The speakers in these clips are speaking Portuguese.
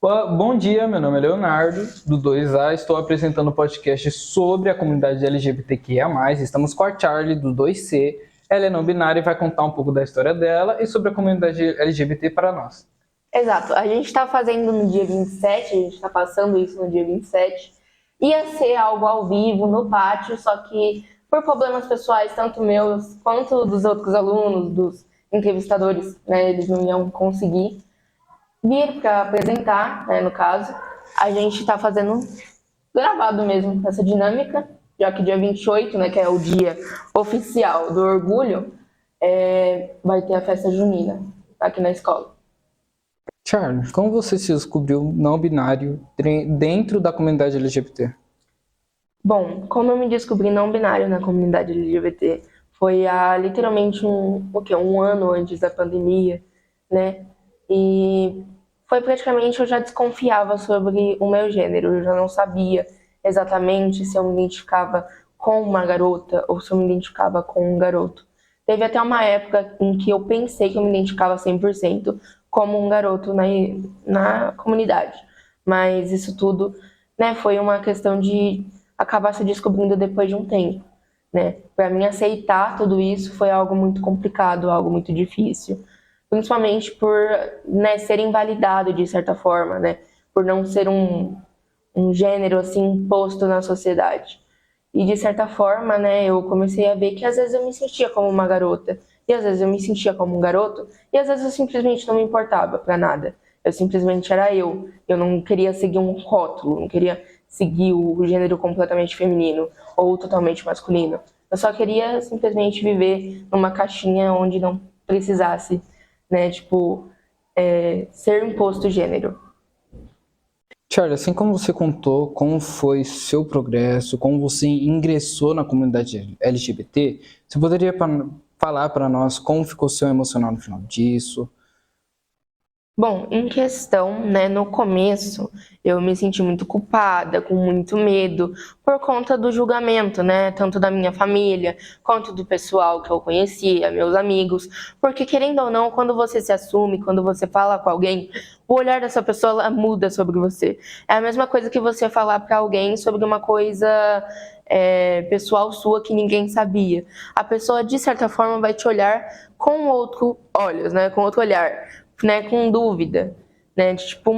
Bom dia, meu nome é Leonardo, do 2A. Estou apresentando um podcast sobre a comunidade LGBTQIA+. Estamos com a Charlie, do 2C. Ela é não binária e vai contar um pouco da história dela e sobre a comunidade LGBT para nós. Exato, a gente está fazendo no dia 27, a gente está passando isso no dia 27. Ia ser algo ao vivo, no pátio, só que por problemas pessoais, tanto meus quanto dos outros alunos, dos entrevistadores, né, eles não iam conseguir vir para apresentar, né, no caso. A gente está fazendo gravado mesmo essa dinâmica, já que dia 28, né, que é o dia oficial do orgulho, vai ter a festa junina aqui na escola. Charlie, como você se descobriu não binário dentro da comunidade LGBT? Bom, como eu me descobri não binário na comunidade LGBT foi há literalmente um ano antes da pandemia, né? E foi praticamente eu já desconfiava sobre o meu gênero, eu já não sabia exatamente se eu me identificava com uma garota ou se eu me identificava com um garoto. Teve até uma época em que eu pensei que eu me identificava 100% como um garoto na comunidade, mas isso tudo, né, foi uma questão de acabar se descobrindo depois de um tempo, né? Para mim aceitar tudo isso foi algo muito complicado, algo muito difícil, principalmente por, né, ser invalidado de certa forma, né? Por não ser um gênero assim imposto na sociedade. E de certa forma, né, eu comecei a ver que às vezes eu me sentia como uma garota, e às vezes eu me sentia como um garoto, e às vezes eu simplesmente não me importava para nada. Eu simplesmente era eu. Eu não queria seguir um rótulo, não queria seguir o gênero completamente feminino ou totalmente masculino. Eu só queria simplesmente viver numa caixinha onde não precisasse, né, tipo, ser imposto gênero. Charlie, assim como você contou como foi seu progresso, como você ingressou na comunidade LGBT, você poderia falar para nós como ficou seu emocional no final disso? Bom, em questão, né, no começo eu me senti muito culpada, com muito medo, por conta do julgamento, né, tanto da minha família, quanto do pessoal que eu conhecia, meus amigos, porque querendo ou não, quando você se assume, quando você fala com alguém, o olhar dessa pessoa ela muda sobre você. É a mesma coisa que você falar para alguém sobre uma coisa pessoal sua que ninguém sabia. A pessoa, de certa forma, vai te olhar com outro olhos, né, com outro olhar, né, com dúvida, né, de tipo,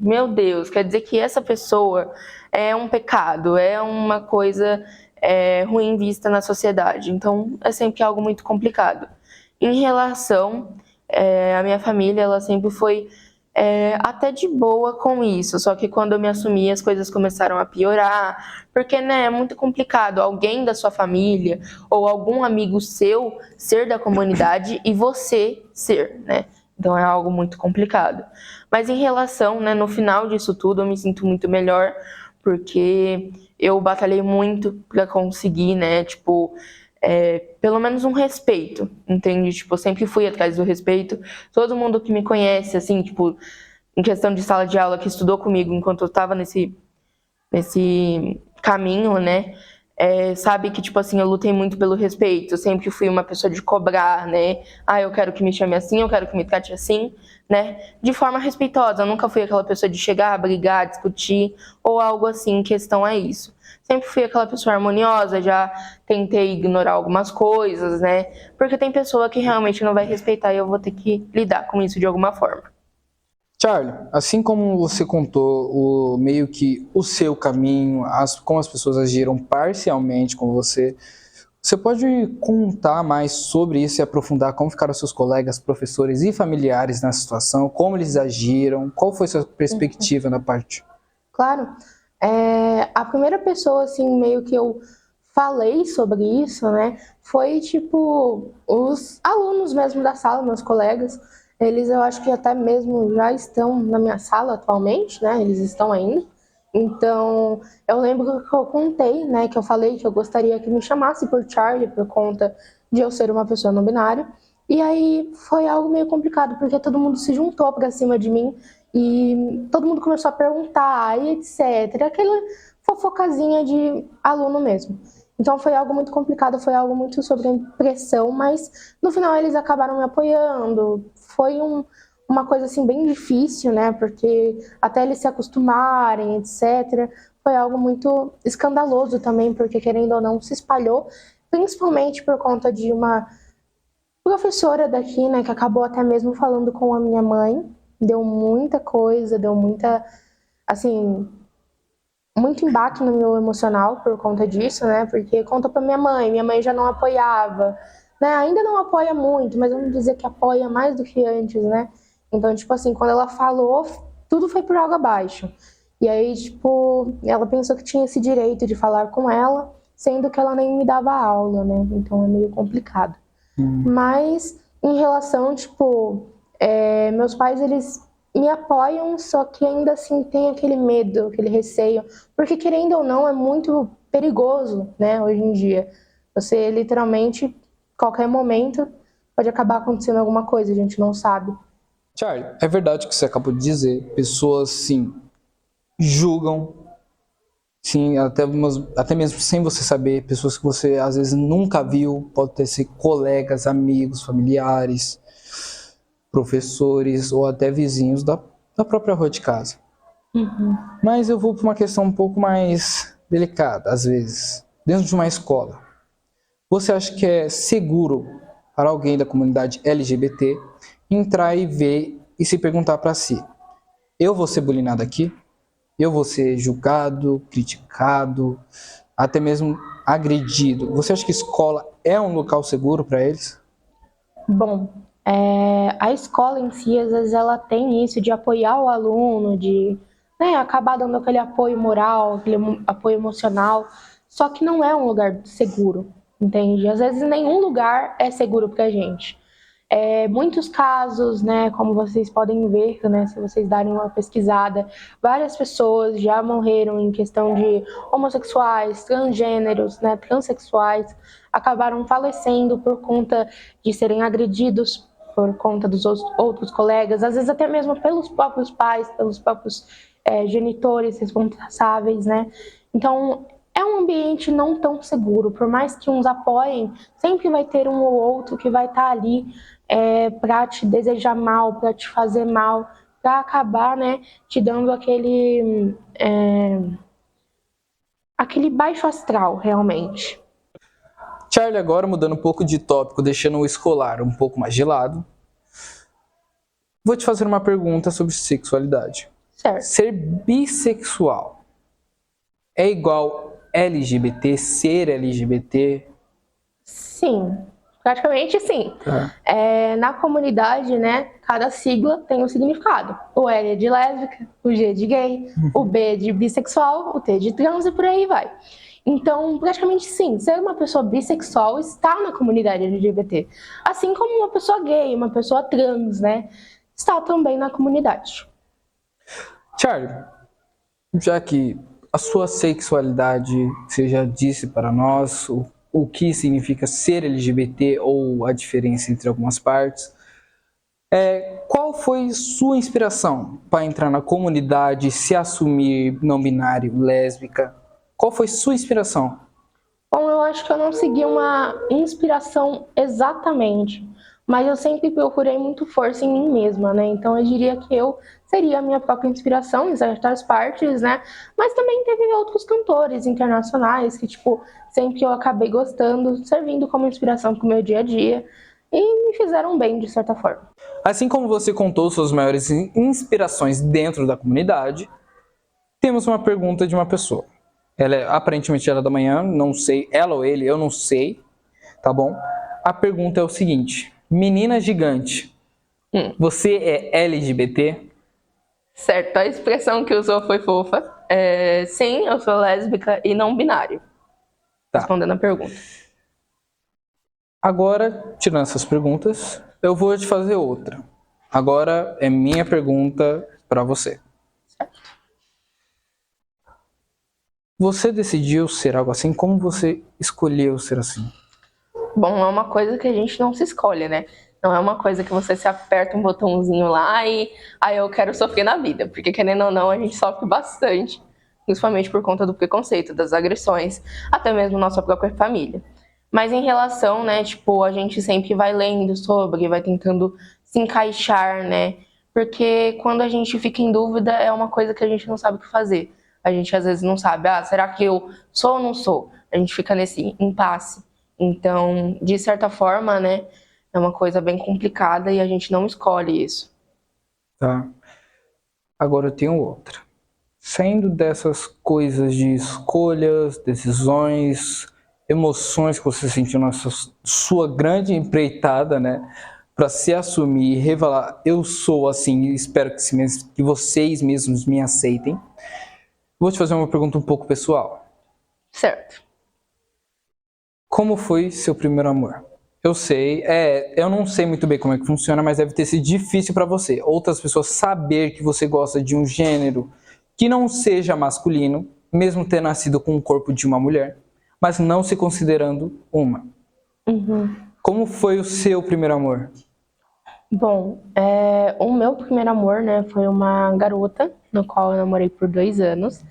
meu Deus, quer dizer que essa pessoa é um pecado, é uma coisa ruim vista na sociedade. Então, é sempre algo muito complicado. Em relação à minha família, ela sempre foi até de boa com isso, só que quando eu me assumi as coisas começaram a piorar, porque, né, é muito complicado alguém da sua família ou algum amigo seu ser da comunidade e você ser, né? Então é algo muito complicado. Mas em relação, né, no final disso tudo, eu me sinto muito melhor, porque eu batalhei muito para conseguir, né, tipo, pelo menos um respeito, entende? Tipo, eu sempre fui atrás do respeito. Todo mundo que me conhece, assim, tipo, em questão de sala de aula, que estudou comigo enquanto eu estava nesse caminho, né? Sabe que, tipo assim, eu lutei muito pelo respeito. Eu sempre fui uma pessoa de cobrar, né? Ah, eu quero que me chame assim, eu quero que me trate assim, né? De forma respeitosa. Eu nunca fui aquela pessoa de chegar, brigar, discutir ou algo assim em questão a isso. Sempre fui aquela pessoa harmoniosa, já tentei ignorar algumas coisas, né? Porque tem pessoa que realmente não vai respeitar e eu vou ter que lidar com isso de alguma forma. Charlie, assim como você contou o meio que o seu caminho, como as pessoas agiram parcialmente com você, você pode contar mais sobre isso e aprofundar como ficaram seus colegas, professores e familiares nessa situação, como eles agiram, qual foi sua perspectiva na parte? Claro. A primeira pessoa, assim, meio que eu falei sobre isso, né, foi, tipo, os alunos mesmo da sala, meus colegas. Eles, eu acho que até mesmo já estão na minha sala atualmente, né, eles estão ainda. Então, eu lembro que eu contei, né, que eu falei que eu gostaria que me chamasse por Charlie por conta de eu ser uma pessoa não binária. E aí foi algo meio complicado, porque todo mundo se juntou pra cima de mim e todo mundo começou a perguntar e etc. Aquela fofocazinha de aluno mesmo. Então foi algo muito complicado, foi algo muito sobre pressão, mas no final eles acabaram me apoiando. Foi uma coisa assim bem difícil, né? Porque até eles se acostumarem, etc., foi algo muito escandaloso também, porque querendo ou não se espalhou, principalmente por conta de uma professora daqui, né, que acabou até mesmo falando com a minha mãe. Deu muita coisa, deu muita, assim, muito embate no meu emocional por conta disso, né? Porque conta pra minha mãe já não apoiava, né? Ainda não apoia muito, mas vamos dizer que apoia mais do que antes, né? Então, tipo assim, quando ela falou, tudo foi por água abaixo. E aí, tipo, ela pensou que tinha esse direito de falar com ela, sendo que ela nem me dava aula, né? Então é meio complicado. Mas em relação, tipo, meus pais, eles me apoiam, só que ainda assim tem aquele medo, aquele receio, porque querendo ou não é muito perigoso, né, hoje em dia. Você literalmente, qualquer momento, pode acabar acontecendo alguma coisa, a gente não sabe. Charlie, é verdade o que você acabou de dizer. Pessoas, sim, julgam, sim, até mesmo sem você saber, pessoas que você às vezes nunca viu, pode ter sido colegas, amigos, familiares, professores ou até vizinhos da própria rua de casa. Mas eu vou para uma questão um pouco mais delicada, às vezes. Dentro de uma escola, você acha que é seguro para alguém da comunidade LGBT entrar e ver e se perguntar para si: eu vou ser bulinado aqui? Eu vou ser julgado, criticado, até mesmo agredido? Você acha que escola é um local seguro para eles? Bom, a escola em si, às vezes, ela tem isso de apoiar o aluno, de, né, acabar dando aquele apoio moral, aquele apoio emocional, só que não é um lugar seguro, entende? Às vezes nenhum lugar é seguro pra gente. Muitos casos, né, como vocês podem ver, né, se vocês darem uma pesquisada, várias pessoas já morreram em questão de homossexuais, transgêneros, né, transexuais, acabaram falecendo por conta de serem agredidos por conta dos outros colegas, às vezes até mesmo pelos próprios pais, pelos próprios genitores responsáveis, né? Então, é um ambiente não tão seguro, por mais que uns apoiem, sempre vai ter um ou outro que vai estar ali para te desejar mal, para te fazer mal, para acabar, né, te dando aquele baixo astral, realmente. Charlie, agora mudando um pouco de tópico, deixando o escolar um pouco mais gelado, vou te fazer uma pergunta sobre sexualidade. Certo. Ser bissexual é igual LGBT, ser LGBT? Sim, praticamente sim. Na comunidade, né, cada sigla tem um significado. O L é de lésbica, o G é de gay, o B é de bissexual, o T é de trans e por aí vai. Então, praticamente sim, ser uma pessoa bissexual está na comunidade LGBT. Assim como uma pessoa gay, uma pessoa trans, né, está também na comunidade. Charlie, já que a sua sexualidade, você já disse para nós o que significa ser LGBT ou a diferença entre algumas partes, qual foi sua inspiração para entrar na comunidade, se assumir não binário, lésbica? Qual foi sua inspiração? Bom, eu acho que eu não segui uma inspiração exatamente, mas eu sempre procurei muito força em mim mesma, né? Então eu diria que eu seria a minha própria inspiração em certas partes, né? Mas também teve outros cantores internacionais que, tipo, sempre eu acabei gostando, servindo como inspiração para o meu dia a dia e me fizeram bem de certa forma. Assim como você contou suas maiores inspirações dentro da comunidade, temos uma pergunta de uma pessoa. Aparentemente ela é da manhã, não sei, ela ou ele, eu não sei, tá bom? A pergunta é o seguinte: menina gigante, você é LGBT? Certo, a expressão que usou foi fofa. Sim, eu sou lésbica e não binário. Tá. Respondendo a pergunta. Agora, tirando essas perguntas, eu vou te fazer outra. Agora é minha pergunta para você. Certo. Você decidiu ser algo assim? Como você escolheu ser assim? Bom, é uma coisa que a gente não se escolhe, né? Não é uma coisa que você se aperta um botãozinho lá e aí eu quero sofrer na vida. Porque querendo ou não, a gente sofre bastante. Principalmente por conta do preconceito, das agressões, até mesmo nossa própria família. Mas em relação, né, tipo, a gente sempre vai lendo sobre, vai tentando se encaixar, né, porque quando a gente fica em dúvida é uma coisa que a gente não sabe o que fazer. A gente às vezes não sabe, será que eu sou ou não sou? A gente fica nesse impasse. Então, de certa forma, né, é uma coisa bem complicada e a gente não escolhe isso. Tá. Agora eu tenho outra. Saindo dessas coisas de escolhas, decisões, emoções que você sentiu na sua grande empreitada, né, para se assumir e revelar, eu sou assim, e espero que vocês mesmos me aceitem. Vou te fazer uma pergunta um pouco pessoal. Certo. Como foi seu primeiro amor? Eu sei, eu não sei muito bem como é que funciona, mas deve ter sido difícil para você. Outras pessoas saber que você gosta de um gênero que não seja masculino, mesmo ter nascido com o corpo de uma mulher, mas não se considerando uma. Uhum. Como foi o seu primeiro amor? Bom, o meu primeiro amor, né, foi uma garota, no qual eu namorei por 2 anos.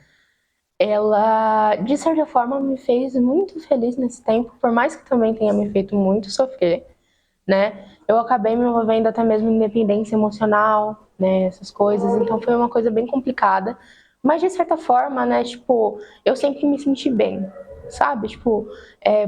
Ela, de certa forma, me fez muito feliz nesse tempo, por mais que também tenha me feito muito sofrer, né? Eu acabei me envolvendo até mesmo em dependência emocional, né, essas coisas, então foi uma coisa bem complicada. Mas, de certa forma, né, tipo, eu sempre me senti bem, sabe? Tipo,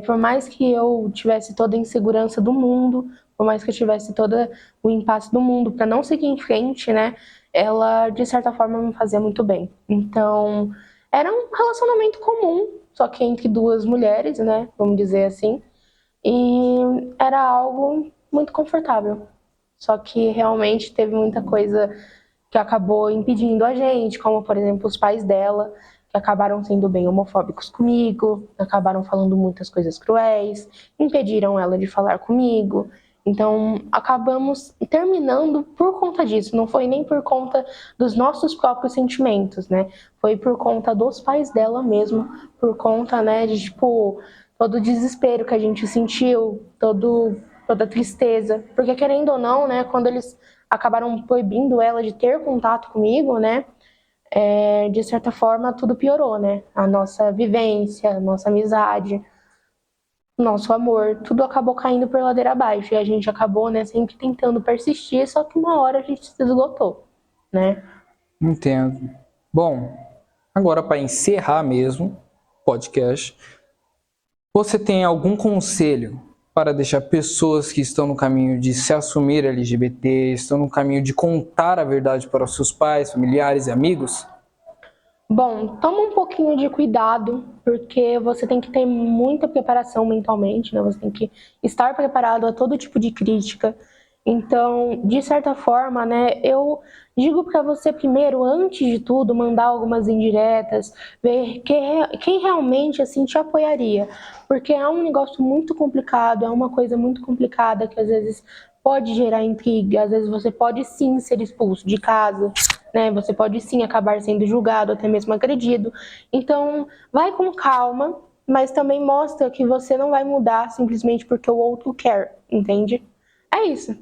por mais que eu tivesse toda a insegurança do mundo, por mais que eu tivesse todo o impasse do mundo para não seguir em frente, né, ela, de certa forma, me fazia muito bem. Então, era um relacionamento comum, só que entre duas mulheres, né, vamos dizer assim, e era algo muito confortável. Só que realmente teve muita coisa que acabou impedindo a gente, como por exemplo os pais dela, que acabaram sendo bem homofóbicos comigo, acabaram falando muitas coisas cruéis, impediram ela de falar comigo. Então acabamos terminando por conta disso, não foi nem por conta dos nossos próprios sentimentos, né? Foi por conta dos pais dela mesmo, por conta, né, de tipo todo o desespero que a gente sentiu, toda a tristeza, porque querendo ou não, né, quando eles acabaram proibindo ela de ter contato comigo, né, de certa forma tudo piorou, né, a nossa vivência, a nossa amizade, nosso amor, tudo acabou caindo por ladeira abaixo, e a gente acabou, né, sempre tentando persistir, só que uma hora a gente se esgotou, né. Entendo. Bom, agora para encerrar mesmo o podcast, você tem algum conselho para deixar pessoas que estão no caminho de se assumir LGBT, estão no caminho de contar a verdade para os seus pais, familiares e amigos? Bom, toma um pouquinho de cuidado, porque você tem que ter muita preparação mentalmente, né? Você tem que estar preparado a todo tipo de crítica. Então, de certa forma, né, eu digo para você primeiro, antes de tudo, mandar algumas indiretas, ver quem realmente assim te apoiaria, porque é um negócio muito complicado, é uma coisa muito complicada que às vezes pode gerar intriga, às vezes você pode sim ser expulso de casa, né? Você pode sim acabar sendo julgado, até mesmo agredido. Então, vai com calma, mas também mostra que você não vai mudar simplesmente porque o outro quer, entende? É isso.